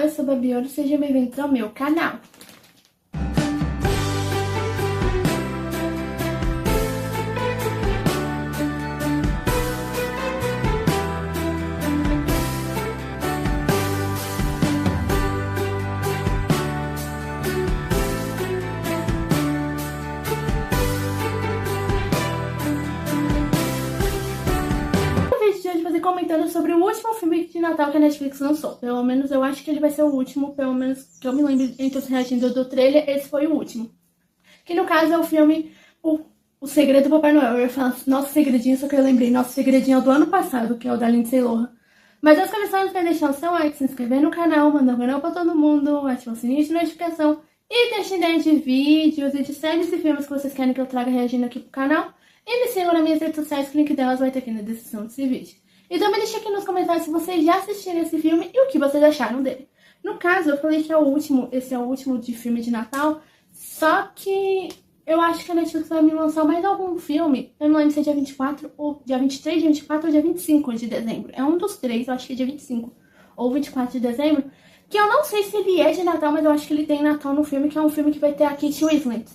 eu sou Babi Ouro, sejam bem-vindos ao meu canal. Comentando sobre o último filme de Natal que a Netflix lançou. Pelo menos eu acho que ele vai ser o último, pelo menos que eu me lembro entre os reagindo do trailer, esse foi o último. Que no caso é o filme O Segredo do Papai Noel. Eu ia falar Nosso Segredinho, só que eu lembrei Nosso Segredinho é o do ano passado, que é o da Lindsay Lohan. Mas as começaram a deixar o seu like, se inscrever no canal, mandar um canal pra todo mundo, ativar o sininho de notificação e deixar ideias de vídeos e de séries e filmes que vocês querem que eu traga reagindo aqui pro canal. E me sigam nas minhas redes sociais, que o link delas vai ter aqui na descrição desse vídeo. E também deixa aqui nos comentários se vocês já assistiram esse filme e o que vocês acharam dele. No caso, eu falei que é o último, esse é o último de filme de Natal, só que eu acho que a Netflix vai me lançar mais algum filme. Eu não lembro se é dia 24, ou dia 23, dia 24 ou dia 25 de dezembro. É um dos três, eu acho que é dia 25 ou 24 de dezembro. Que eu não sei se ele é de Natal, mas eu acho que ele tem Natal no filme, que é um filme que vai ter a Kate Winslet,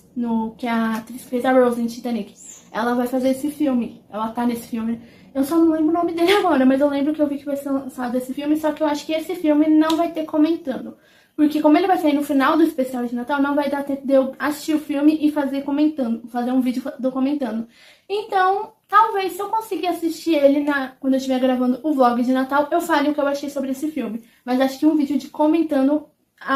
que é a atriz que fez a Rose em Titanic. Ela vai fazer esse filme, ela tá nesse filme. Eu só não lembro o nome dele agora, mas eu lembro que eu vi que vai ser lançado esse filme, só que eu acho que esse filme não vai ter comentando. Porque como ele vai sair no final do especial de Natal, não vai dar tempo de eu assistir o filme e fazer um vídeo comentando. Então, talvez se eu conseguir assistir ele quando eu estiver gravando o vlog de Natal, eu fale o que eu achei sobre esse filme. Mas acho que um vídeo de comentando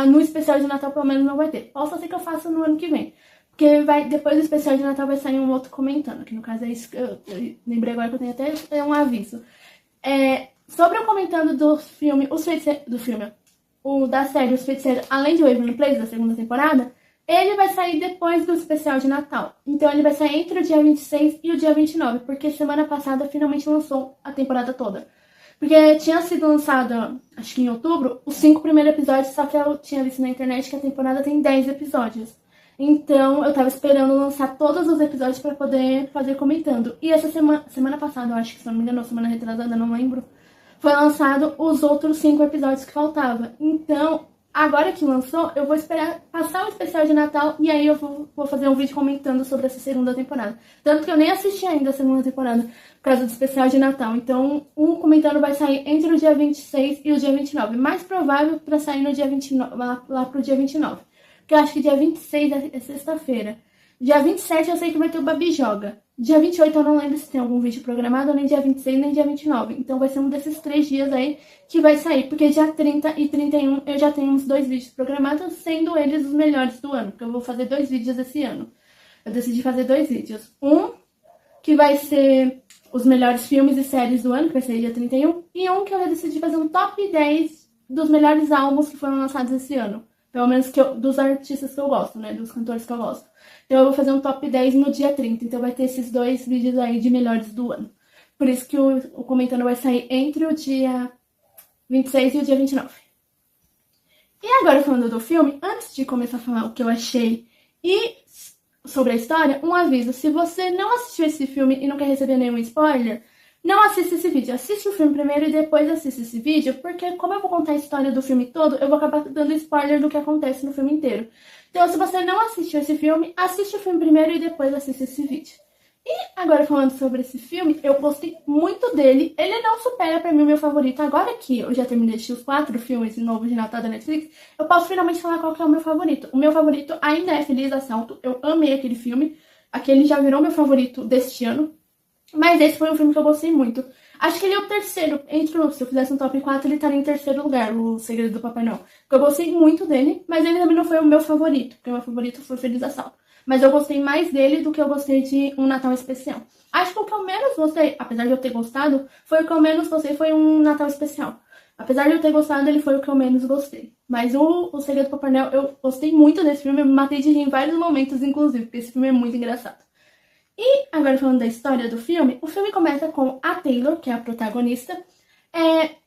no especial de Natal pelo menos não vai ter. Posso ser que eu faça no ano que vem. Porque depois do especial de Natal vai sair um outro comentando, que no caso é isso que eu lembrei agora que eu tenho até um aviso. Sobre o comentando do filme, da série Os Feiticeiros, além de Waverly Place, da segunda temporada, ele vai sair depois do especial de Natal. Então ele vai sair entre o dia 26 e o dia 29, porque semana passada finalmente lançou a temporada toda. Porque tinha sido lançada, acho que em outubro, os 5 primeiros episódios, só que eu tinha visto na internet que a temporada tem 10 episódios. Então, eu tava esperando lançar todos os episódios pra poder fazer comentando. E essa semana passada, eu acho que se não me engano, semana retrasada, não lembro, foi lançado os outros 5 episódios que faltavam. Então, agora que lançou, eu vou esperar passar o especial de Natal e aí eu vou fazer um vídeo comentando sobre essa segunda temporada. Tanto que eu nem assisti ainda a segunda temporada por causa do especial de Natal. Então, o comentário vai sair entre o dia 26 e o dia 29. Mais provável pra sair no dia 29, lá pro dia 29. Que eu acho que dia 26 é sexta-feira. Dia 27 eu sei que vai ter o Babi Joga. Dia 28 eu não lembro se tem algum vídeo programado, nem dia 26, nem dia 29. Então vai ser um desses 3 dias aí que vai sair. Porque dia 30 e 31 eu já tenho uns 2 vídeos programados, sendo eles os melhores do ano. Porque eu vou fazer 2 vídeos esse ano. Eu decidi fazer 2 vídeos. Um que vai ser os melhores filmes e séries do ano, que vai ser dia 31. E um que eu decidi fazer um top 10 dos melhores álbuns que foram lançados esse ano. Pelo menos dos artistas que eu gosto, né? Dos cantores que eu gosto. Então eu vou fazer um top 10 no dia 30. Então vai ter esses 2 vídeos aí de melhores do ano. Por isso que o comentando vai sair entre o dia 26 e o dia 29. E agora falando do filme, antes de começar a falar o que eu achei e sobre a história, um aviso. Se você não assistiu esse filme e não quer receber nenhum spoiler, não assista esse vídeo, assiste o filme primeiro e depois assista esse vídeo, porque como eu vou contar a história do filme todo, eu vou acabar dando spoiler do que acontece no filme inteiro. Então, se você não assistiu esse filme, assiste o filme primeiro e depois assista esse vídeo. E agora falando sobre esse filme, eu gostei muito dele. Ele não supera pra mim o meu favorito. Agora que eu já terminei de assistir os 4 filmes novos de Natal da Netflix, eu posso finalmente falar qual que é o meu favorito. O meu favorito ainda é Feliz Assalto. Eu amei aquele filme. Aquele já virou meu favorito deste ano. Mas esse foi um filme que eu gostei muito. Acho que ele é o terceiro. Se eu fizesse um top 4, ele estaria em terceiro lugar, O Segredo do Papai Noel. Porque eu gostei muito dele, mas ele também não foi o meu favorito. Porque o meu favorito foi Feliz Assalto. Mas eu gostei mais dele do que eu gostei de Um Natal Especial. Acho que o que eu menos gostei, apesar de eu ter gostado, foi o que eu menos gostei, foi Um Natal Especial. Apesar de eu ter gostado, ele foi o que eu menos gostei. Mas o Segredo do Papai Noel, eu gostei muito desse filme. Eu me matei de rir em vários momentos, inclusive, porque esse filme é muito engraçado. E agora falando da história do filme, o filme começa com a Taylor, que é a protagonista,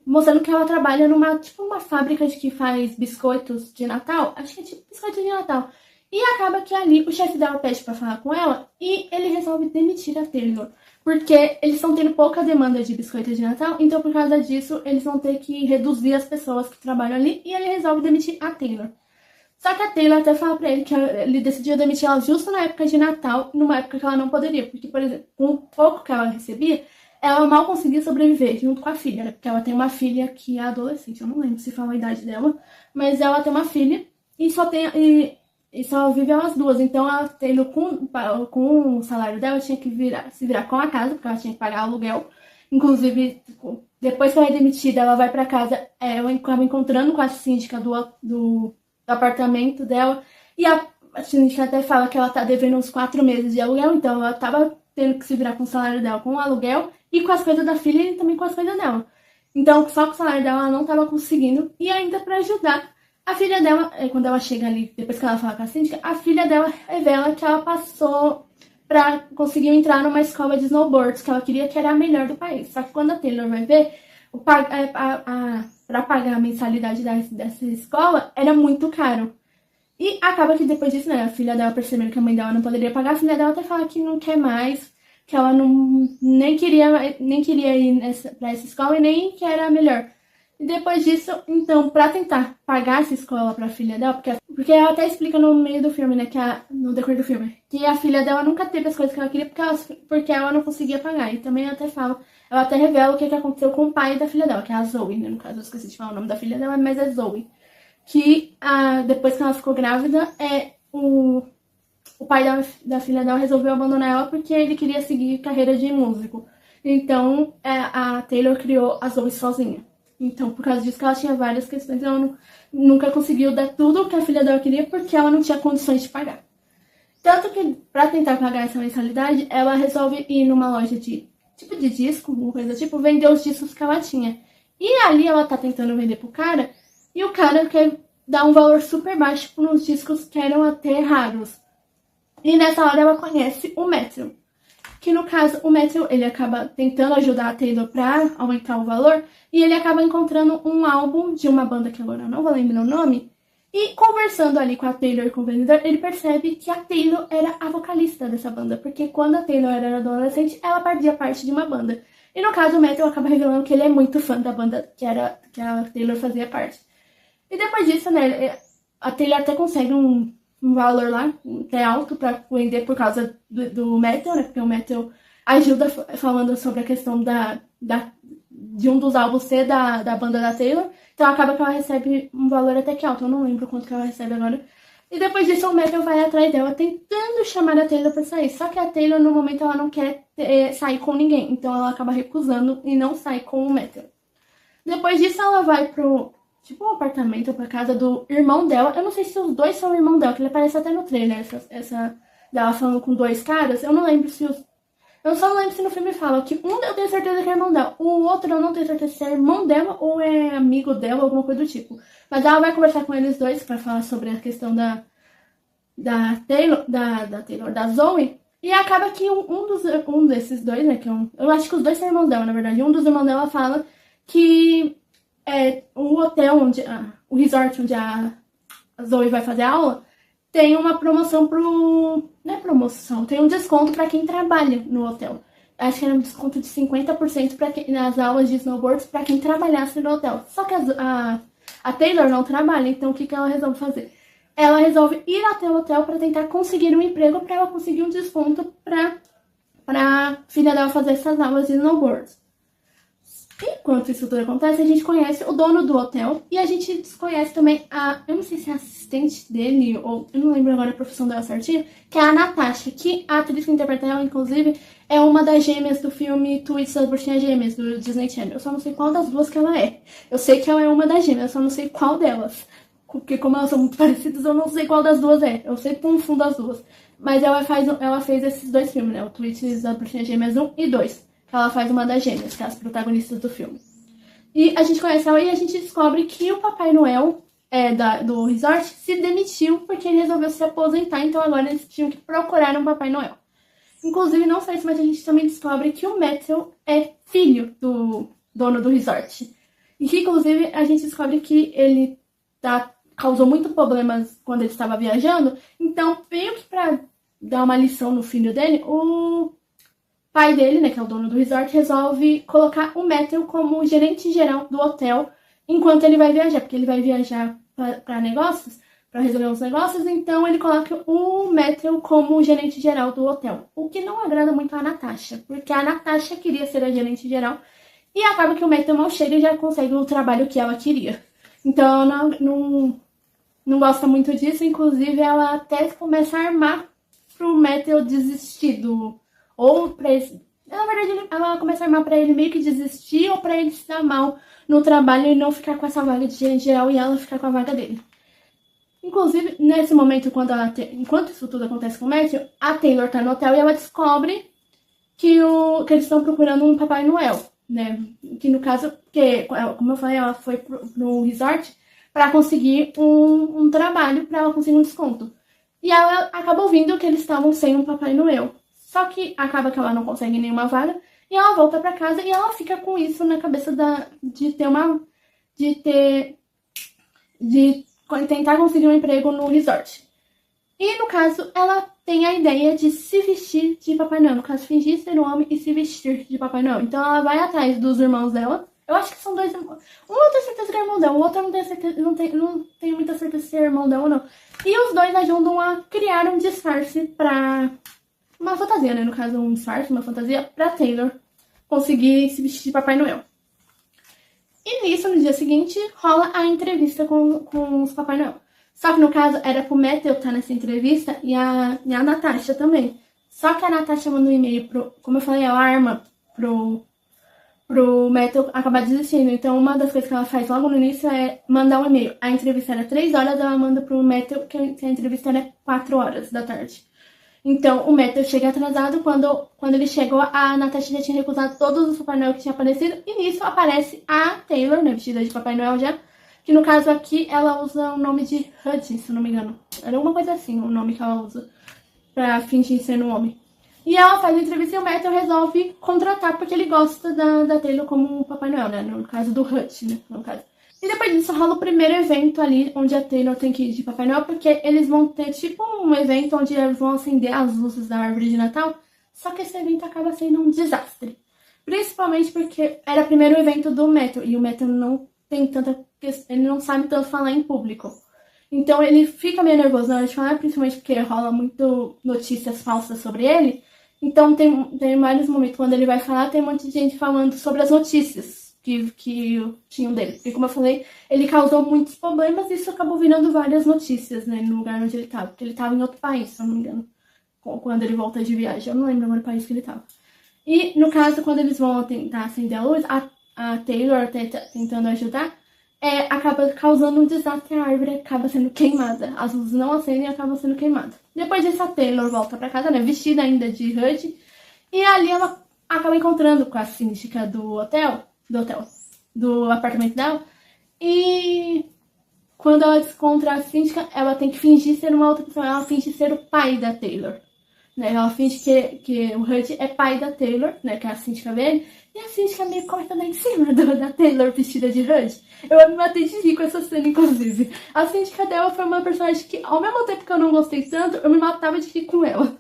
mostrando que ela trabalha uma fábrica que faz biscoitos de Natal. Acho que é tipo biscoito de Natal. E acaba que ali o chefe dela pede pra falar com ela e ele resolve demitir a Taylor. porque eles estão tendo pouca demanda de biscoito de Natal, então por causa disso eles vão ter que reduzir as pessoas que trabalham ali e ele resolve demitir a Taylor. Só que a Taylor até fala pra ele que ele decidiu demitir ela justo na época de Natal, numa época que ela não poderia, porque, por exemplo, com o pouco que ela recebia, ela mal conseguia sobreviver junto com a filha, né? Porque ela tem uma filha que é adolescente, eu não lembro se fala a idade dela, mas ela tem uma filha e só vive elas duas. Então a Taylor, com o salário dela, tinha que se virar com a casa, porque ela tinha que pagar aluguel. Inclusive, depois que ela é demitida, ela vai pra casa, ela acaba encontrando com a síndica do apartamento dela, e a síndica até fala que ela tá devendo uns 4 meses de aluguel, então ela tava tendo que se virar com o salário dela, com o aluguel, e com as coisas da filha e também com as coisas dela. Então, só com o salário dela ela não tava conseguindo, e ainda pra ajudar, a filha dela, quando ela chega ali, depois que ela fala com a síndica, a filha dela revela que ela passou pra conseguir entrar numa escola de snowboards, que ela queria que era a melhor do país. Só que quando a Taylor vai ver, pra pagar a mensalidade dessa escola, era muito caro. E acaba que depois disso, né, a filha dela percebendo que a mãe dela não poderia pagar, a filha dela até fala que não quer mais, que ela nem queria ir pra essa escola e nem que era a melhor. E depois disso, então, pra tentar pagar essa escola pra filha dela, porque ela até explica no meio do filme, né, no decorrer do filme, que a filha dela nunca teve as coisas que ela queria porque ela não conseguia pagar. E também ela até revela o que aconteceu com o pai da filha dela, que é a Zoe, né, no caso eu esqueci de falar o nome da filha dela, mas é Zoe. Que depois que ela ficou grávida, o pai da filha dela resolveu abandonar ela porque ele queria seguir carreira de músico. Então, a Taylor criou a Zoe sozinha. Então, por causa disso que ela tinha várias questões, ela nunca conseguiu dar tudo o que a filha dela queria porque ela não tinha condições de pagar. Tanto que, pra tentar pagar essa mensalidade, ela resolve ir numa loja de disco, uma coisa tipo, vender os discos que ela tinha. E ali ela tá tentando vender pro cara, e o cara quer dar um valor super baixo nos discos que eram até raros. E nessa hora ela conhece o Matthew. Que no caso, o Matthew, ele acaba tentando ajudar a Taylor pra aumentar o valor, e ele acaba encontrando um álbum de uma banda que agora eu não vou lembrar o nome, e conversando ali com a Taylor e com o vendedor, ele percebe que a Taylor era a vocalista dessa banda, porque quando a Taylor era adolescente, ela fazia parte de uma banda. E no caso, o Matthew acaba revelando que ele é muito fã da banda que a Taylor fazia parte. E depois disso, né, a Taylor até consegue um valor lá, até alto, pra vender por causa do Matthew, né? Porque o Matthew ajuda falando sobre a questão de um dos álbuns ser da banda da Taylor. Então acaba que ela recebe um valor até que alto, eu não lembro quanto que ela recebe agora. E depois disso o Matthew vai atrás dela, tentando chamar a Taylor pra sair. Só que a Taylor, no momento, ela não quer sair com ninguém. Então ela acaba recusando e não sai com o Matthew. Depois disso ela vai pro um apartamento, pra casa do irmão dela. Eu não sei se os dois são o irmão dela, que ele aparece até no trailer, essa dela falando com dois caras. Eu não lembro se eu só não lembro se no filme fala que um eu tenho certeza que é irmão dela, o outro eu não tenho certeza se é irmão dela ou é amigo dela, alguma coisa do tipo. Mas ela vai conversar com eles dois pra falar sobre a questão da Zoe. E acaba que um desses dois, né, eu acho que os dois são irmãos dela, na verdade. Um dos irmãos dela fala que o hotel o resort onde a Zoe vai fazer aula tem uma promoção não é promoção, tem um desconto pra quem trabalha no hotel. Acho que era um desconto de 50% nas aulas de snowboards pra quem trabalhasse no hotel. Só que a Taylor não trabalha, então o que ela resolve fazer? Ela resolve ir até o hotel pra tentar conseguir um emprego, pra ela conseguir um desconto pra filha dela fazer essas aulas de snowboards. Enquanto isso tudo acontece, a gente conhece o dono do hotel e a gente conhece também eu não sei se é assistente dele, ou eu não lembro agora a profissão dela certinho, que é a Natasha, que a atriz que interpreta ela, inclusive, é uma das gêmeas do filme Twins das Bruxinhas Gêmeas, do Disney Channel. Eu só não sei qual das duas que ela é. Eu sei que ela é uma das gêmeas, eu só não sei qual delas. Porque como elas são muito parecidas, eu não sei qual das duas é. Eu sei confundo as duas. Mas ela fez esses dois filmes, né? O Twins das Bruxinhas Gêmeas 1 e 2. Que ela faz uma das gêmeas, que é as protagonistas do filme. E a gente conhece ela e a gente descobre que o Papai Noel do resort se demitiu porque ele resolveu se aposentar. Então agora eles tinham que procurar um Papai Noel. Inclusive, não só isso, mas a gente também descobre que o Matthew é filho do dono do resort. E que, inclusive, a gente descobre que ele causou muitos problemas quando ele estava viajando. Então, meio que pra dar uma lição no filho dele, pai dele, né, que é o dono do resort, resolve colocar o Matthew como gerente geral do hotel enquanto ele vai viajar, porque ele vai viajar para negócios, para resolver os negócios, então ele coloca o Matthew como gerente geral do hotel, o que não agrada muito a Natasha, porque a Natasha queria ser a gerente geral e acaba que o Matthew mal chega e já consegue o trabalho que ela queria. Então ela não gosta muito disso, inclusive ela até começa a armar pro Matthew desistir do... Ou pra ele... Na verdade, ela começa a armar pra ele meio que desistir ou pra ele se dar mal no trabalho e não ficar com essa vaga de gerente geral e ela ficar com a vaga dele. Inclusive, nesse momento, enquanto isso tudo acontece com o Matthew, a Taylor tá no hotel e ela descobre que eles estão procurando um Papai Noel, né? Que no caso, como eu falei, ela foi pro resort para conseguir um trabalho, para ela conseguir um desconto. E ela acaba ouvindo que eles estavam sem um Papai Noel. Só que acaba que ela não consegue nenhuma vaga e ela volta para casa e ela fica com isso na cabeça de tentar conseguir um emprego no resort. E no caso, ela tem a ideia de se vestir de Papai Noel. No caso, fingir ser um homem e se vestir de Papai Noel. Então ela vai atrás dos irmãos dela. Eu acho que são dois irmãos. Um eu tenho certeza que é irmão dela, o outro eu não tenho certeza, não tenho muita certeza se é irmão dela ou não. E os dois ajudam a criar um disfarce pra... Uma fantasia, né? No caso, um disfarce, uma fantasia pra Taylor conseguir se vestir de Papai Noel. E nisso, no dia seguinte, rola a entrevista com os Papai Noel. Só que no caso, era pro Matthew estar nessa entrevista e a Natasha também. Só que a Natasha manda um e-mail como eu falei, ela arma pro Matthew acabar desistindo. Então, uma das coisas que ela faz logo no início é mandar um e-mail. A entrevista era 3 horas, ela manda pro Matthew que a entrevista era 4 horas da tarde. Então, o Matthew chega atrasado. Quando ele chegou, a Natasha já tinha recusado todos os Papai Noel que tinha aparecido. E nisso aparece a Taylor, né, vestida de Papai Noel já. Que no caso aqui, ela usa o nome de Hudson, se não me engano. Era alguma coisa assim, o nome que ela usa pra fingir ser um homem. E ela faz a entrevista e o Matthew resolve contratar porque ele gosta da Taylor como Papai Noel, né? No caso do Hudson, né? No caso. E depois disso rola o primeiro evento ali, onde a Taylor tem que ir de Papai Noel, porque eles vão ter tipo um evento onde eles vão acender as luzes da árvore de Natal, só que esse evento acaba sendo um desastre. Principalmente porque era o primeiro evento do Matthew, e o Matthew não tem ele não sabe tanto falar em público. Então ele fica meio nervoso na hora de falar, principalmente porque rola muito notícias falsas sobre ele. Então tem vários momentos quando ele vai falar, tem um monte de gente falando sobre as notícias que tinham dele. Porque, como eu falei, ele causou muitos problemas e isso acabou virando várias notícias, né, no lugar onde ele estava. Porque ele estava em outro país, se eu não me engano, quando ele volta de viagem. Eu não lembro agora o país que ele estava. E, no caso, quando eles vão tentar acender a luz, a Taylor tentando ajudar, acaba causando um desastre, a árvore acaba sendo queimada. As luzes não acendem e acabam sendo queimadas. Depois disso, a Taylor volta pra casa, né, vestida ainda de Hud, e ali ela acaba encontrando com a síndica do apartamento dela, e quando ela encontra a síndica, ela tem que fingir ser uma outra pessoa, ela finge ser o pai da Taylor. Né, ela finge que o Hud é pai da Taylor, né, que é a síndica dele, e a síndica meio corta lá em cima da Taylor vestida de Hud. Eu me matei de rir com essa cena, inclusive. A síndica dela foi uma personagem que, ao mesmo tempo que eu não gostei tanto, eu me matava de rir com ela.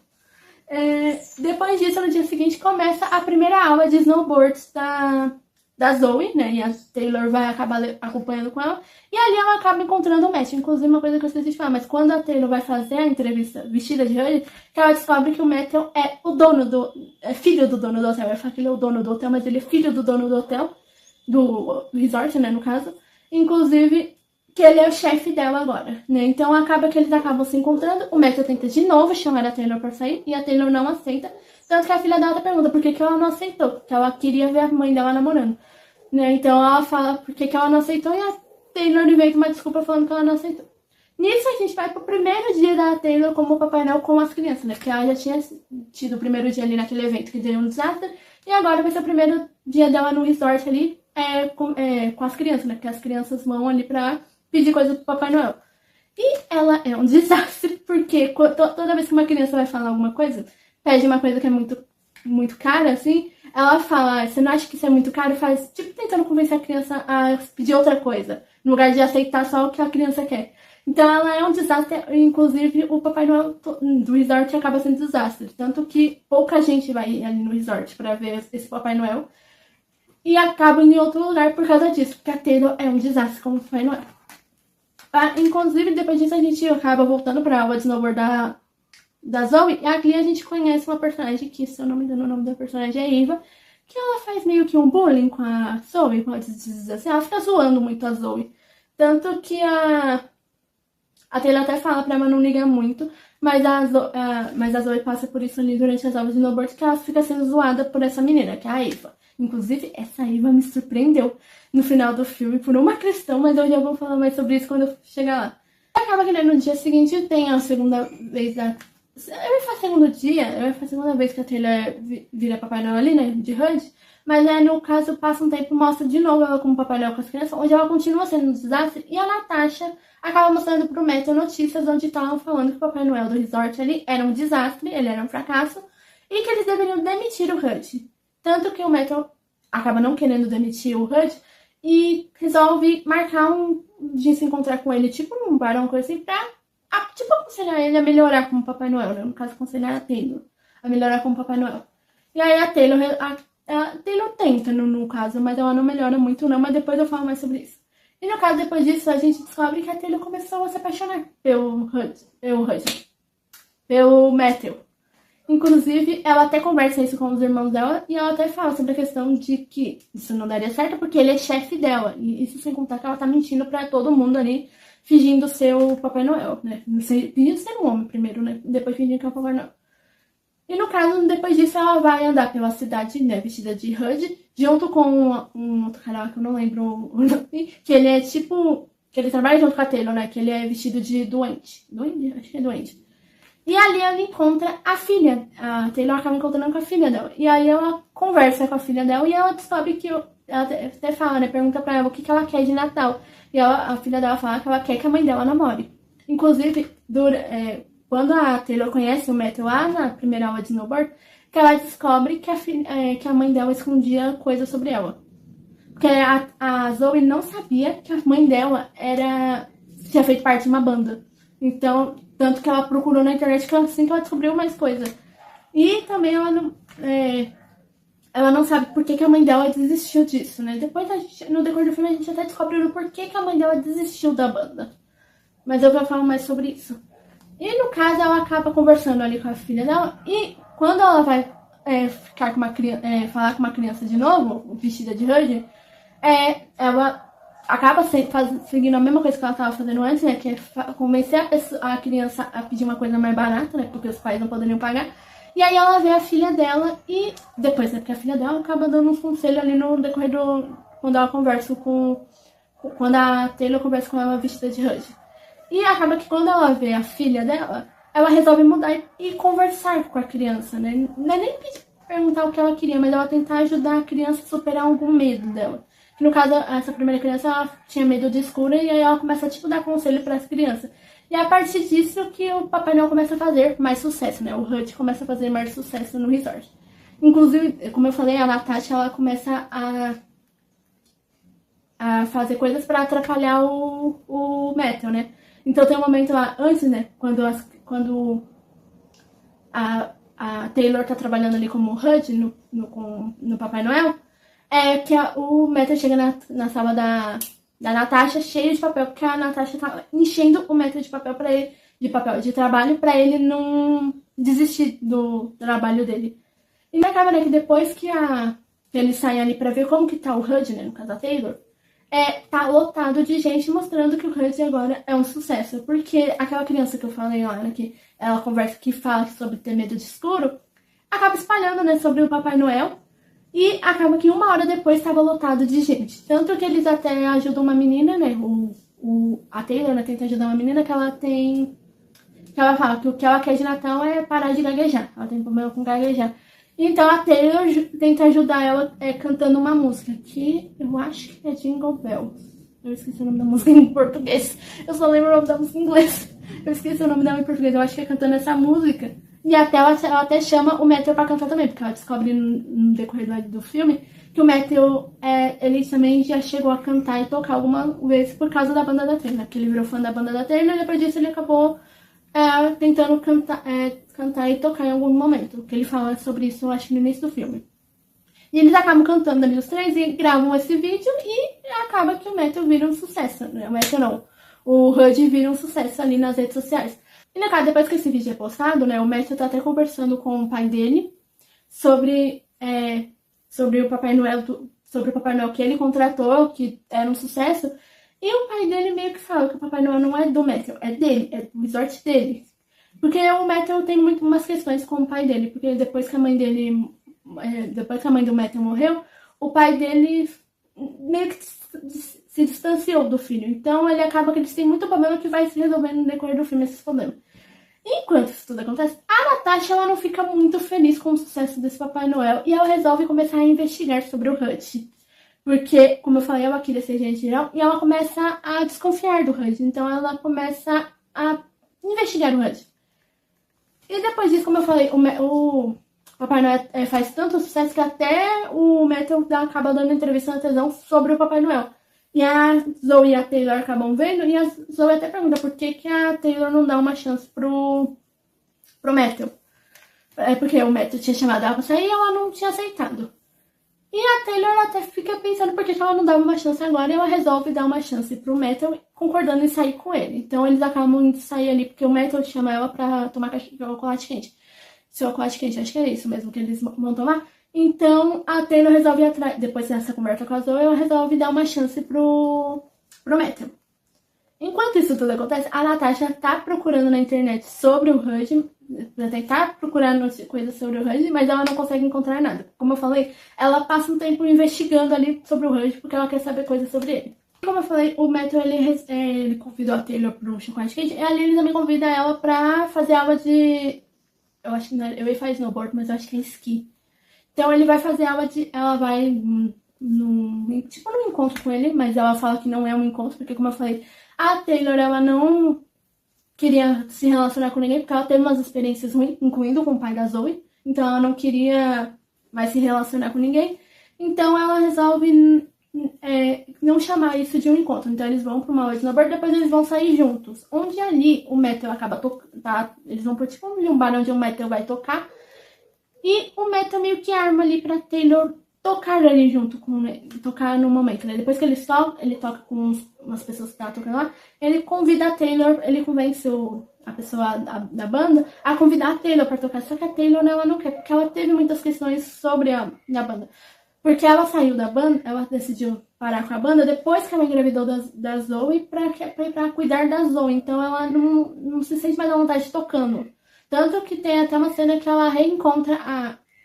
Depois disso, no dia seguinte, começa a primeira aula de snowboards da Zoe, né? E a Taylor vai acabar acompanhando com ela. E ali ela acaba encontrando o Matthew. Inclusive, uma coisa que eu esqueci de falar, mas quando a Taylor vai fazer a entrevista vestida de Hud, que ela descobre que o Matthew é o dono filho do dono do hotel. Eu falo que ele é o dono do hotel, mas ele é filho do dono do hotel, do resort, né, no caso. Inclusive, que ele é o chefe dela agora, né? Então acaba que eles acabam se encontrando. O Matthew tenta de novo chamar a Taylor pra sair e a Taylor não aceita. Tanto que a filha dela pergunta por que ela não aceitou, porque ela queria ver a mãe dela namorando, né? Então ela fala por que ela não aceitou e a Taylor inventa uma desculpa falando que ela não aceitou. Nisso a gente vai pro primeiro dia da Taylor como Papai Noel com as crianças, né? Porque ela já tinha tido o primeiro dia ali naquele evento que deu um desastre. E agora vai ser o primeiro dia dela no resort ali com as crianças, né? Porque as crianças vão ali pra pedir coisa pro Papai Noel. E ela é um desastre, porque toda vez que uma criança vai falar alguma coisa, pede uma coisa que é muito, muito cara, assim, ela fala, você não acha que isso é muito caro? Faz, tipo, tentando convencer a criança a pedir outra coisa, no lugar de aceitar só o que a criança quer. Então ela é um desastre, inclusive o Papai Noel do resort acaba sendo desastre. Tanto que pouca gente vai ali no resort pra ver esse Papai Noel. E acaba em outro lugar por causa disso, porque a Taylor é um desastre como Papai Noel. Inclusive, depois disso a gente acaba voltando pra aula de snowboard da Zoe. E aqui a gente conhece uma personagem que, se eu não me engano, o nome da personagem é Eva. Que ela faz meio que um bullying com a Zoe, pode dizer assim. Ela fica zoando muito a Zoe. Tanto que a Taylor até fala pra ela não ligar muito, mas a Zoe passa por isso ali durante as aulas de snowboard, que ela fica sendo zoada por essa menina, que é a Eva. Inclusive, essa Eva me surpreendeu no final do filme por uma questão, mas eu já vou falar mais sobre isso quando eu chegar lá. Acaba que, né, no dia seguinte tem a segunda vez da... Eu ia falar segundo dia, eu ia falar segunda vez que a Taylor vira Papai Noel ali, né, de HUD. Mas, né, no caso, passa um tempo e mostra de novo ela como Papai Noel com as crianças, onde ela continua sendo um desastre. E a Natasha acaba mostrando pro Matthew notícias onde estavam falando que o Papai Noel do resort ali era um desastre, ele era um fracasso, e que eles deveriam demitir o HUD. Tanto que o Matthew acaba não querendo demitir o HUD e resolve marcar de se encontrar com ele, tipo num bar, uma coisa assim, pra tipo, aconselhar ele a melhorar como Papai Noel, né? No caso, aconselhar a Taylor a melhorar como Papai Noel. E aí a Taylor tenta, no caso, mas ela não melhora muito não, mas depois eu falo mais sobre isso. E no caso, depois disso, a gente descobre que a Taylor começou a se apaixonar pelo Matthew. Inclusive, ela até conversa isso com os irmãos dela e ela até fala sobre a questão de que isso não daria certo porque ele é chefe dela. E isso sem contar que ela tá mentindo pra todo mundo ali, fingindo ser o Papai Noel, né? Fingindo ser um homem primeiro, né? Depois fingindo que é o Papai Noel. E no caso, depois disso, ela vai andar pela cidade, né, vestida de HUD, junto com um outro canal que eu não lembro o nome, que ele é tipo... que ele trabalha junto com a Taylor, né? Que ele é vestido de doente. Doente? Acho que é doente. E ali ela encontra a filha. A Taylor acaba encontrando com a filha dela. E aí ela conversa com a filha dela e ela descobre que... ela até fala, né? Pergunta pra ela o que ela quer de Natal. E a filha dela fala que ela quer que a mãe dela namore. Inclusive, quando a Taylor conhece o Matthew lá na primeira aula de snowboard, que ela descobre que a mãe dela escondia coisas sobre ela. Porque a Zoe não sabia que a mãe dela tinha feito parte de uma banda. Então, tanto que ela procurou na internet assim que ela descobriu mais coisas. E também ela não sabe por que a mãe dela desistiu disso, né? Depois, no decorrer do filme, a gente até descobre o porquê que a mãe dela desistiu da banda. Mas eu vou falar mais sobre isso. E no caso, ela acaba conversando ali com a filha dela. E quando ela vai ficar com falar com uma criança de novo, vestida de HUD, ela acaba seguindo a mesma coisa que ela estava fazendo antes, né? Que é convencer a criança a pedir uma coisa mais barata, né? Porque os pais não poderiam pagar. E aí ela vê a filha dela e depois, né? Porque a filha dela acaba dando um conselho ali no decorrer quando ela conversa quando a Taylor conversa com ela vestida de HUD. E acaba que quando ela vê a filha dela, ela resolve mudar e conversar com a criança, né? Não é nem perguntar o que ela queria, mas ela tentar ajudar a criança a superar algum medo dela. Que no caso, essa primeira criança, ela tinha medo de escuro e aí ela começa a, dar conselho para as crianças. E é a partir disso que o Papai Noel começa a fazer mais sucesso, né? O HUD começa a fazer mais sucesso no resort. Inclusive, como eu falei, a Natasha, ela começa a fazer coisas para atrapalhar o Matthew, né? Então tem um momento lá, antes, né? Quando a Taylor tá trabalhando ali como HUD no Papai Noel, que o Matthew chega na sala da Natasha cheio de papel, porque a Natasha tá enchendo o Matthew de papel para ele, de trabalho, para ele não desistir do trabalho dele. E acaba, né, que depois que eles saem ali para ver como que tá o HUD, né, no caso da Taylor, tá lotado de gente mostrando que o HUD agora é um sucesso. Porque aquela criança que eu falei lá, né, que ela conversa, que fala sobre ter medo de escuro, acaba espalhando, né, sobre o Papai Noel. E acaba que 1 hora depois estava lotado de gente. Tanto que eles até ajudam uma menina, né, a Taylor, né, tenta ajudar uma menina que ela fala que o que ela quer de Natal é parar de gaguejar. Ela tem problema com gaguejar. Então a Taylor tenta ajudar ela cantando uma música que eu acho que é Jingle Bells. Eu esqueci o nome da música em português. Eu só lembro o nome da música em inglês. Eu esqueci o nome dela em português. Eu acho que é cantando essa música. E até ela até chama o Matthew pra cantar também, porque ela descobre no decorrer do filme que o Matthew, ele também já chegou a cantar e tocar alguma vez por causa da banda da Taylor, que ele virou fã da banda da Taylor e depois disso ele acabou tentando cantar e tocar em algum momento, que ele fala sobre isso, eu acho, no início do filme. E eles acabam cantando ali os três e gravam esse vídeo e acaba que o Matthew vira um sucesso, né? O Matthew não, o Hud vira um sucesso ali nas redes sociais. E no caso, depois que esse vídeo é postado, né, o Matthew tá até conversando com o pai dele sobre o Papai Noel, sobre o Papai Noel que ele contratou, que era um sucesso. E o pai dele meio que fala que o Papai Noel não é do Matthew, é dele, é do resort dele. Porque o Matthew tem muito umas questões com o pai dele, porque depois que a mãe do Matthew morreu, o pai dele meio que se distanciou do filho. Então ele acaba que eles têm muito problema que vai se resolvendo no decorrer do filme esses problemas. Enquanto isso tudo acontece, a Natasha ela não fica muito feliz com o sucesso desse Papai Noel e ela resolve começar a investigar sobre o Hud. Porque, como eu falei, ela queria ser gente geral e ela começa a desconfiar do Hud. Então ela começa a investigar o Hud. E depois disso, como eu falei, o Papai Noel faz tanto sucesso que até o Matthew acaba dando entrevista na televisão sobre o Papai Noel. E a Zoe e a Taylor acabam vendo, e a Zoe até pergunta por que a Taylor não dá uma chance pro Matthew. Porque o Matthew tinha chamado ela pra sair e ela não tinha aceitado. E a Taylor até fica pensando por que ela não dava uma chance agora, e ela resolve dar uma chance pro Matthew, concordando em sair com ele. Então eles acabam de sair ali, porque o Matthew chama ela pra tomar chocolate quente. Chocolate quente, acho que é isso mesmo que eles vão tomar. Então, a Taylor resolve ir atrás, depois dessa conversa com a Zoe, ela resolve dar uma chance pro Matthew. Enquanto isso tudo acontece, a Natasha tá procurando na internet sobre o Hud, pra tentar procurar coisas sobre o Hud, mas ela não consegue encontrar nada. Como eu falei, ela passa um tempo investigando ali sobre o Hud, porque ela quer saber coisas sobre ele. Como eu falei, o Matthew, ele convidou a Taylor para um chocolate quente, e ali ele também convida ela pra fazer aula de... Eu acho que não é, eu ia fazer snowboard, mas eu acho que é esqui. Então ele vai fazer aula de... Ela vai num encontro com ele, mas ela fala que não é um encontro, porque como eu falei, a Taylor, ela não queria se relacionar com ninguém, porque ela teve umas experiências ruins, incluindo com o pai da Zoe. Então ela não queria mais se relacionar com ninguém. Então ela resolve não chamar isso de um encontro. Então eles vão para uma aula de snowboard, depois eles vão sair juntos. Onde ali o Matthew acaba tocando, eles vão por tipo um bar onde o Matthew vai tocar. E o Matthew meio que arma ali pra Taylor tocar ali junto com ele, tocar no momento, né? Depois que ele toca com umas pessoas que tá tocando lá, ele convida a Taylor, ele convence a pessoa da banda a convidar a Taylor pra tocar. Só que a Taylor, ela não quer, porque ela teve muitas questões sobre a banda. Porque ela saiu da banda, ela decidiu parar com a banda depois que ela engravidou da Zoe pra cuidar da Zoe. Então ela não se sente mais à vontade tocando. Tanto que tem até uma cena que ela reencontra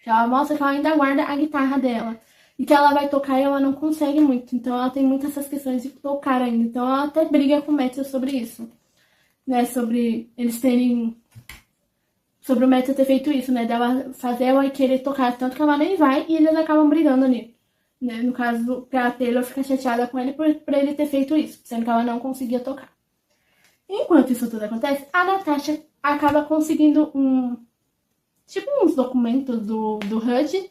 que ela mostra que ela ainda guarda a guitarra dela. E que ela vai tocar e ela não consegue muito. Então ela tem muitas essas questões de tocar ainda. Então ela até briga com o Matthew sobre isso. Né? Sobre eles terem... Sobre o Matthew ter feito isso, né? Dela fazer ela querer tocar. Tanto que ela nem vai e eles acabam brigando ali. Né? No caso, a Taylor fica chateada com ele por ele ter feito isso. Sendo que ela não conseguia tocar. Enquanto isso tudo acontece, a Natasha acaba conseguindo uns documentos do Hud.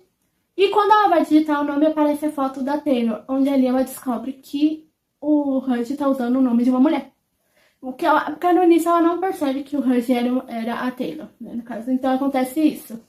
E quando ela vai digitar o nome, aparece a foto da Taylor, onde ali ela descobre que o Hud tá usando o nome de uma mulher. Porque no início ela não percebe que o Hud era a Taylor, né, no caso. Então acontece isso.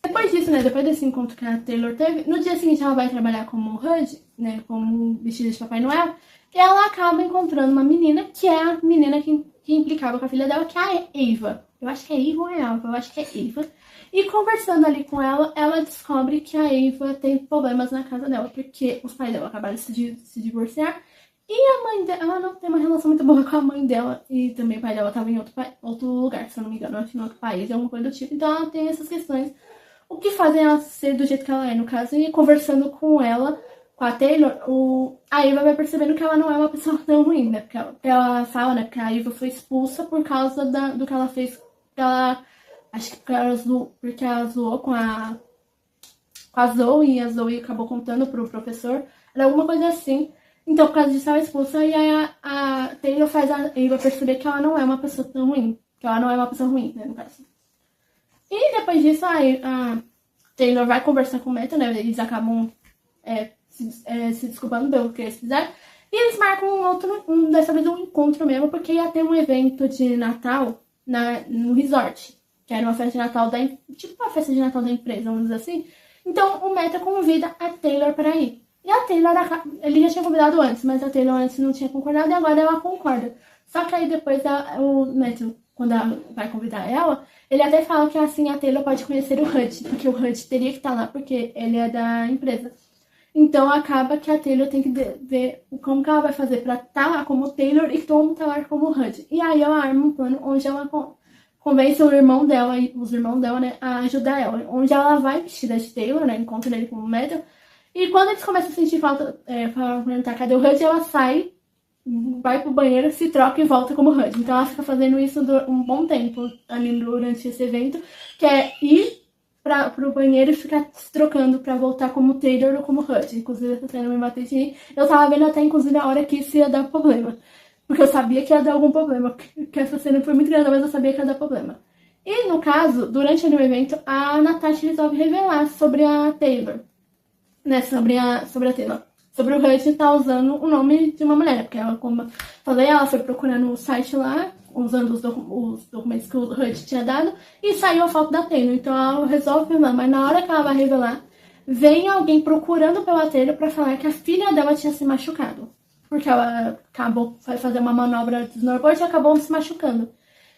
Depois disso, né, depois desse encontro que a Taylor teve, no dia seguinte ela vai trabalhar como Hud, né, como vestida de Papai Noel, e ela acaba encontrando uma menina, que é a menina que implicava com a filha dela, que é a Ava. Eu acho que é Ava ou é Ava, eu acho que é Ava. E conversando ali com ela, ela descobre que a Ava tem problemas na casa dela, porque os pais dela acabaram de se divorciar, e a mãe dela, ela não tem uma relação muito boa com a mãe dela, e também o pai dela estava em outro lugar, se eu não me engano, acho que em outro país, alguma coisa do tipo. Então ela tem essas questões, o que fazem ela ser do jeito que ela é, no caso. E conversando com ela, com a Taylor, a Ava vai percebendo que ela não é uma pessoa tão ruim, né? Porque ela fala, né? Porque a Ava foi expulsa por causa do que ela fez. Acho que porque ela zoou com a Zoe, e a Zoe acabou contando pro professor. Era alguma coisa assim. Então, por causa disso, ela é expulsa. E aí a Taylor faz a Ava perceber que ela não é uma pessoa tão ruim. Que ela não é uma pessoa ruim, né? No caso. E depois disso, aí, a Taylor vai conversar com o Matthew, né? Eles acabam se desculpando pelo que eles fizeram. E eles marcam dessa vez um encontro mesmo, porque ia ter um evento de Natal no resort. Que era uma festa de Natal tipo uma festa de Natal da empresa, vamos dizer assim. Então o Matthew convida a Taylor para ir. E a Taylor, ele já tinha convidado antes, mas a Taylor antes não tinha concordado e agora ela concorda. Só que aí depois o Matthew, quando ela vai convidar ela, ele até fala que assim a Taylor pode conhecer o Hud, porque o Hud teria que estar lá, porque ele é da empresa. Então acaba que a Taylor tem que ver como que ela vai fazer pra estar lá como Taylor e como tá lá como Hud. E aí ela arma um plano onde ela convence o irmão dela e os irmãos dela, né, a ajudar ela. Onde ela vai vestida de Taylor, né, encontra ele com o Matthew. E quando eles começam a sentir falta, pra perguntar cadê o Hud, ela sai, vai pro banheiro, se troca e volta como Hud. Então ela fica fazendo isso um bom tempo ali durante esse evento, que é ir pro banheiro e ficar se trocando pra voltar como Taylor ou como Hud. Inclusive, essa cena me bateu de rir. Eu tava vendo até, inclusive, a hora que isso ia dar problema. Porque eu sabia que ia dar algum problema. Porque essa cena foi muito grande, mas eu sabia que ia dar problema. E, no caso, durante o evento, a Natasha resolve revelar sobre a Taylor. Né, sobre a Taylor. Sobre o Hud estar usando o nome de uma mulher. Porque ela, como eu falei, ela foi procurar no site lá, usando os documentos que o Hud tinha dado, e saiu a foto da Taylor. Então ela resolve revelar, mas na hora que ela vai revelar, vem alguém procurando pela Taylor pra falar que a filha dela tinha se machucado. Porque ela foi fazer uma manobra de snowboard e acabou se machucando.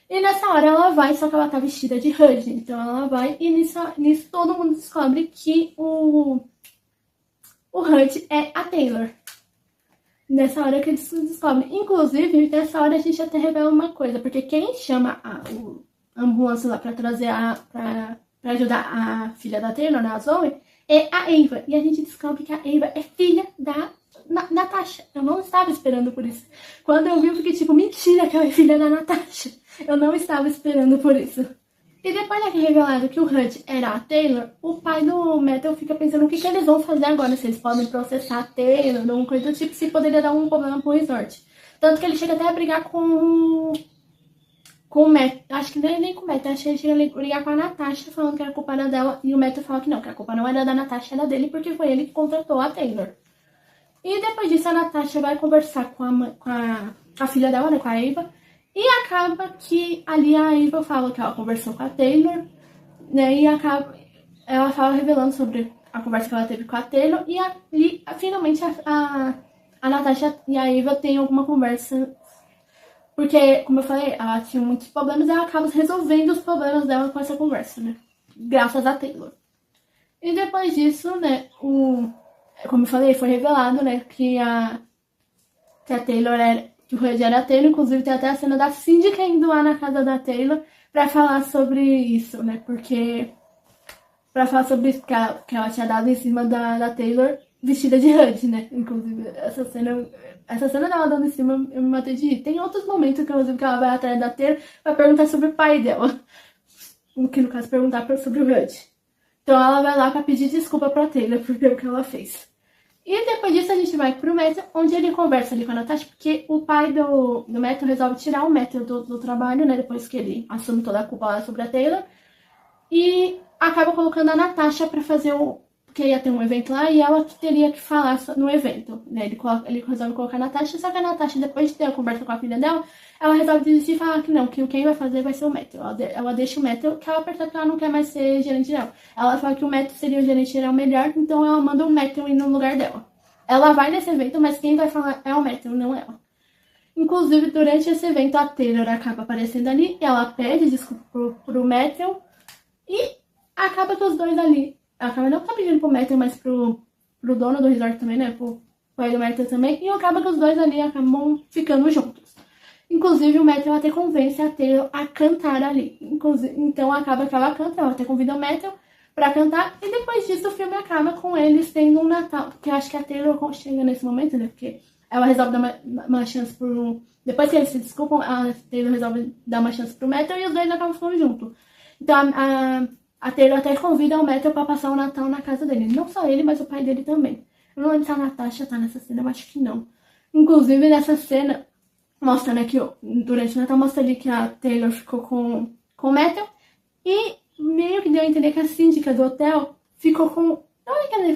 E nessa hora ela vai, só que ela tá vestida de Hud. Então ela vai, e nisso todo mundo descobre que o Hud é a Taylor. Nessa hora que eles descobrem. Inclusive, nessa hora a gente até revela uma coisa. Porque quem chama a ambulância lá pra trazer pra ajudar a filha da Taylor, né, a Zoe, é a Ava. E a gente descobre que a Ava é filha da Natasha. Eu não estava esperando por isso. Quando eu vi, eu fiquei tipo, mentira que ela é filha da Natasha. Eu não estava esperando por isso. E depois de revelado que o Hud era a Taylor, o pai do Matthew fica pensando o que eles vão fazer agora, se eles podem processar a Taylor, alguma coisa do tipo, se poderia dar um problema pro resort. Tanto que ele chega até a brigar com o Matthew, acho que nem com o Matthew, acho que ele chega a brigar com a Natasha, falando que era culpa dela, e o Matthew fala que a culpa não era da Natasha, era dele, porque foi ele que contratou a Taylor. E depois disso a Natasha vai conversar com a filha dela, né, com a Ava. E acaba que ali a Ava fala que ela conversou com a Taylor, né? E ela fala revelando sobre a conversa que ela teve com a Taylor. E finalmente a Natasha e a Ava têm alguma conversa. Porque, como eu falei, ela tinha muitos problemas e ela acaba resolvendo os problemas dela com essa conversa, né? Graças a Taylor. E depois disso, né, como eu falei, foi revelado, né, que a Taylor que o Hud era a Taylor. Inclusive tem até a cena da síndica indo lá na casa da Taylor pra falar sobre isso, né, porque pra falar sobre isso que ela tinha dado em cima da Taylor vestida de Hud, né, inclusive essa cena dela dando em cima eu me matei de rir. Tem outros momentos, inclusive, que ela vai atrás da Taylor pra perguntar sobre o pai dela, que no caso perguntar sobre o Hud. Então ela vai lá pra pedir desculpa pra Taylor por o que ela fez. E depois disso a gente vai pro Matthew, onde ele conversa ali com a Natasha, porque o pai do Matthew resolve tirar o Matthew do trabalho, né, depois que ele assume toda a culpa lá sobre a Taylor. E acaba colocando a Natasha pra fazer porque ia ter um evento lá e ela teria que falar no evento, né, ele resolve colocar a Natasha, só que a Natasha, depois de ter a conversa com a filha dela, ela resolve desistir e falar que não, que quem vai fazer vai ser o Matthew. Ela deixa o Matthew, que ela percebe que ela não quer mais ser gerente geral. Ela fala que o Matthew seria o gerente geral melhor, então ela manda o Matthew ir no lugar dela. Ela vai nesse evento, mas quem vai falar é o Matthew, não ela. Inclusive, durante esse evento, a Taylor acaba aparecendo ali, ela pede desculpa pro Matthew, e acaba que os dois ali, acaba não tá pedindo pro Matthew, mas pro dono do resort também, né, pro pai do Matthew também, e acaba que os dois ali acabam ficando juntos. Inclusive, o Matthew até convence a Taylor a cantar ali. Então, acaba que ela canta, ela até convida o Matthew pra cantar. E depois disso, o filme acaba com eles tendo um Natal. Porque eu acho que a Taylor chega nesse momento, né? Porque ela resolve dar uma chance depois que eles se desculpam, a Taylor resolve dar uma chance pro Matthew e os dois acabam ficando juntos. Então, a Taylor até convida o Matthew pra passar o Natal na casa dele. Não só ele, mas o pai dele também. Eu não lembro se a Natasha tá nessa cena, eu acho que não. Inclusive, nessa cena, mostra, né, que durante o Natal mostra ali que a Taylor ficou com o Matthew. E meio que deu a entender que a síndica do hotel ficou com...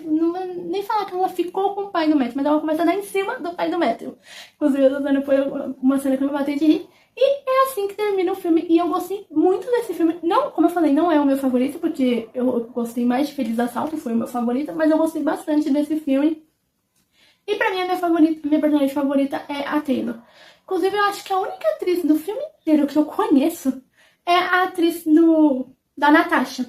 Não vou nem falar que ela ficou com o pai do Matthew, mas ela começa a dar em cima do pai do Matthew. Inclusive, essa cena foi uma cena que eu me bati de rir. E é assim que termina o filme. E eu gostei muito desse filme. Não, como eu falei, não é o meu favorito, porque eu gostei mais de Feliz Assalto, foi o meu favorito. Mas eu gostei bastante desse filme. E pra mim, a minha personagem favorita é a Taylor. Inclusive, eu acho que a única atriz do filme inteiro que eu conheço é a atriz da Natasha.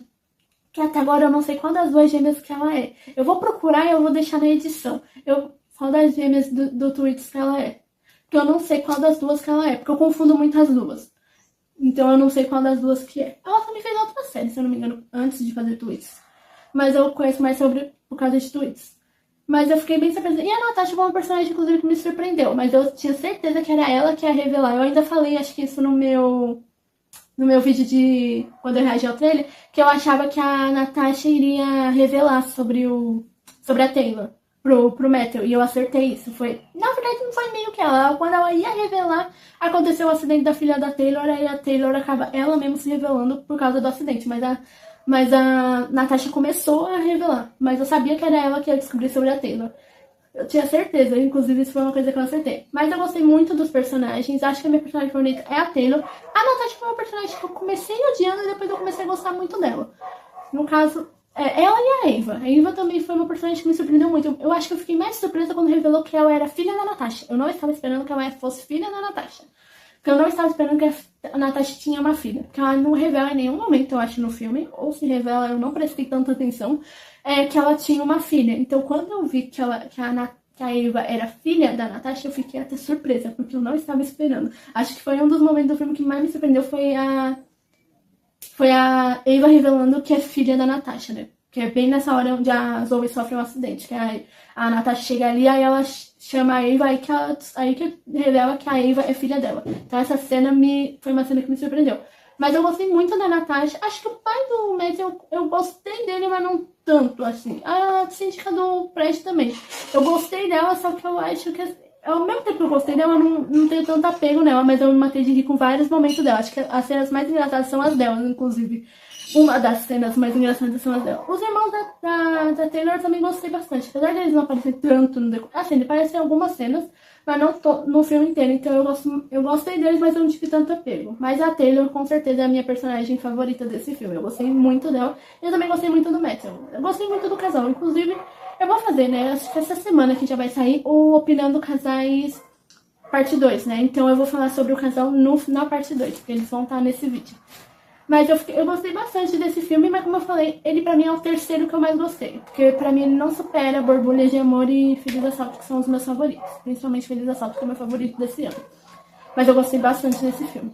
Que até agora eu não sei qual das duas gêmeas que ela é. Eu vou procurar e eu vou deixar na edição. Qual das gêmeas do Twitch que ela é. Porque eu não sei qual das duas que ela é. Porque eu confundo muito as duas. Então eu não sei qual das duas que é. Ela também fez outra série, se eu não me engano, antes de fazer Twitch. Mas eu conheço mais por causa de Twitch. Mas eu fiquei bem surpresa. E a Natasha foi uma personagem, inclusive, que me surpreendeu. Mas eu tinha certeza que era ela que ia revelar. Eu ainda falei, acho que isso no meu vídeo de quando eu reagi ao trailer, que eu achava que a Natasha iria revelar sobre a Taylor pro Matthew, e eu acertei isso. Na verdade, não foi meio que ela. Quando ela ia revelar, aconteceu o acidente da filha da Taylor, aí a Taylor acaba ela mesma se revelando por causa do acidente, mas a Natasha começou a revelar, mas eu sabia que era ela que ia descobrir sobre a Taylor. Eu tinha certeza, inclusive isso foi uma coisa que eu acertei. Mas eu gostei muito dos personagens, acho que a minha personagem favorita é a Taylor. A Natasha foi uma personagem que eu comecei odiando e depois eu comecei a gostar muito dela. No caso, ela e a Ava. A Ava também foi uma personagem que me surpreendeu muito. Eu acho que eu fiquei mais surpresa quando revelou que ela era filha da Natasha. Eu não estava esperando que ela fosse filha da Natasha. Porque eu não estava esperando que a Natasha tinha uma filha. Porque ela não revela em nenhum momento, eu acho, no filme. Ou se revela, eu não prestei tanta atenção. Que ela tinha uma filha. Então, quando eu vi que a Ava era filha da Natasha, eu fiquei até surpresa. Porque eu não estava esperando. Acho que foi um dos momentos do filme que mais me surpreendeu. Foi a Ava revelando que é filha da Natasha, né? Que é bem nessa hora onde a Zoe sofre um acidente. Que a Natasha chega ali, aí ela chama a Ava, aí que revela que a Ava é filha dela. Então essa cena foi uma cena que me surpreendeu. Mas eu gostei muito da Natasha. Acho que o pai do Matthew, eu gostei dele, mas não tanto, assim. A síndica do prédio também. Eu gostei dela, só que eu acho que... Ao mesmo tempo que eu gostei dela, eu não tenho tanto apego nela, mas eu me matei de rir com vários momentos dela. Acho que as cenas mais engraçadas são as delas, inclusive. Uma das cenas mais engraçadas são as dela. Os irmãos da Taylor eu também gostei bastante. Apesar de eles não aparecerem tanto no decorrer. Assim, ele aparece em algumas cenas, mas não no filme inteiro. Então eu gostei deles, mas eu não tive tanto apego. Mas a Taylor, com certeza, é a minha personagem favorita desse filme. Eu gostei muito dela. E eu também gostei muito do Matthew. Eu gostei muito do casal. Inclusive, eu vou fazer, né? Acho que essa semana que já vai sair o Opinando Casais parte 2, né? Então eu vou falar sobre o casal na parte 2, porque eles vão estar nesse vídeo. Mas eu gostei bastante desse filme, mas como eu falei, ele pra mim é o terceiro que eu mais gostei. Porque pra mim ele não supera Borbulha de Amor e Feliz Assalto, que são os meus favoritos. Principalmente Feliz Assalto, que é o meu favorito desse ano. Mas eu gostei bastante desse filme.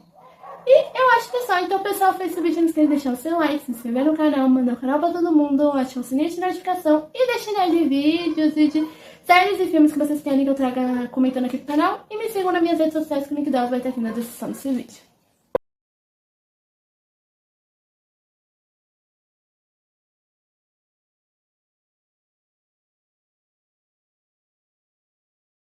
E eu acho que é só. Então, pessoal, fez esse vídeo, não esqueça de deixar o seu like, se inscrever no canal, mandar o canal pra todo mundo, ativar o sininho de notificação e deixar ideia de vídeos e de séries e filmes que vocês querem que eu traga comentando aqui pro canal. E me sigam nas minhas redes sociais, que o link delas vai estar aqui na descrição desse vídeo.